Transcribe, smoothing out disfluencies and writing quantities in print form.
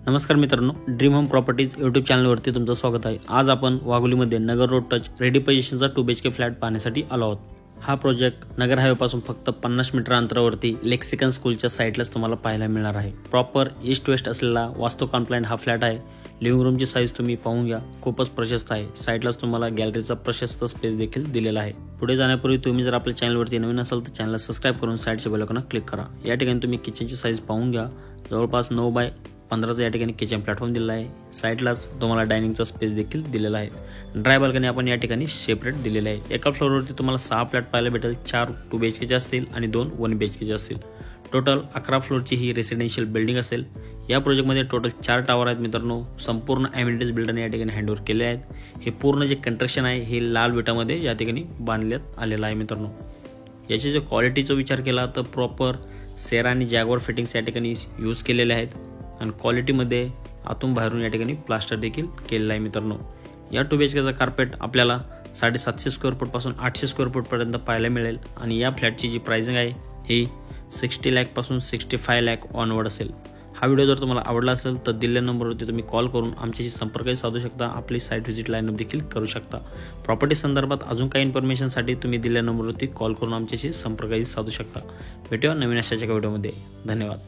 नमस्कार मित्रांनो, dream home properties YouTube चॅनलवरती तुमचं स्वागत आहे। आज आपण वाघोलीमध्ये नगर रोड टच रेडी पोझिशनचा 2 BHK फ्लॅट पाहण्यासाठी आलो आहोत। हा प्रोजेक्ट नगर हायवे पासून फक्त 50 मीटर अंतरावरती लेक्सिकन स्कूलच्या साईडलाच तुम्हाला पाहायला मिळणार आहे। प्रॉपर ईस्ट वेस्ट असलेला वास्तू कॉम्प्लायंट हा फ्लॅट आहे। लिव्हिंग रूमची साईज तुम्ही पाहून घ्या, खूपच प्रशस्त आहे। साईडलाच तुम्हाला गॅलरीचा प्रशस्त स्पेस देखील दिलेला आहे। पुढे जाण्यापूर्वी तुम्ही जर आपल्या चॅनलवरती नवीन असाल तर चॅनलला सबस्क्राइब करून साईडच्या बेल आयकॉनला क्लिक करा। या ठिकाणी तुम्ही किचनची साईज पाहून घ्या, जवळपास 9x15चा या ठिकाणी किचन प्लॅटफॉर्म दिलेला आहे। साईडलाच तुम्हाला डायनिंगचा स्पेस देखील दिलेला आहे। ड्राय बाल्कनी आपण या ठिकाणी सेपरेट दिलेला आहे। एका फ्लोअरवरती तुम्हाला 6 फ्लॅट पाहायला भेटेल, 4 2 BHKचे असतील आणि 2 1 BHKचे असतील। टोटल 11 फ्लोअरची ही रेसिडेन्शियल बिल्डिंग असेल। या प्रोजेक्टमध्ये टोटल 4 टावर आहेत मित्रांनो। संपूर्ण एमिनिटीज बिल्डरने या ठिकाणी हँडओव्हर केले आहेत। हे पूर्ण जे कंस्ट्रक्शन आहे हे लाल विटामध्ये या ठिकाणी बांधण्यात आलेलं आहे मित्रांनो। याची जर क्वालिटीचा विचार केला तर प्रॉपर सेरा आणि जॅगवार फिटिंग्स या ठिकाणी यूज केलेले आहेत आणि क्वालिटीमध्ये आतून बाहेरून या ठिकाणी प्लास्टर देखील केलेलं आहे मित्रांनो। या 2 BHKचा कार्पेट आपल्याला 750 स्क्वेअर फूट पासून 800 स्क्वेअर फूट पर्यंत पाहायला मिळेल आणि या फ्लॅटची जी प्राइसिंग आहे ही 60 लाख पासून 65 लाख ऑनवर्ड असेल। हा व्हिडिओ जर तुम्हाला आवडला असेल तर दिलेल्या नंबरवरती तुम्ही कॉल करून आमच्याशी संपर्कही साधू शकता, आपली साईट व्हिजिट लाईनअप देखील करू शकता। प्रॉपर्टी संदर्भात अजून काही इन्फॉर्मेशनसाठी तुम्ही दिलेल्या नंबरवरती कॉल करून आमच्याशी संपर्कही साधू शकता। भेटूया नवीन अशाच्या व्हिडिओमध्ये। धन्यवाद।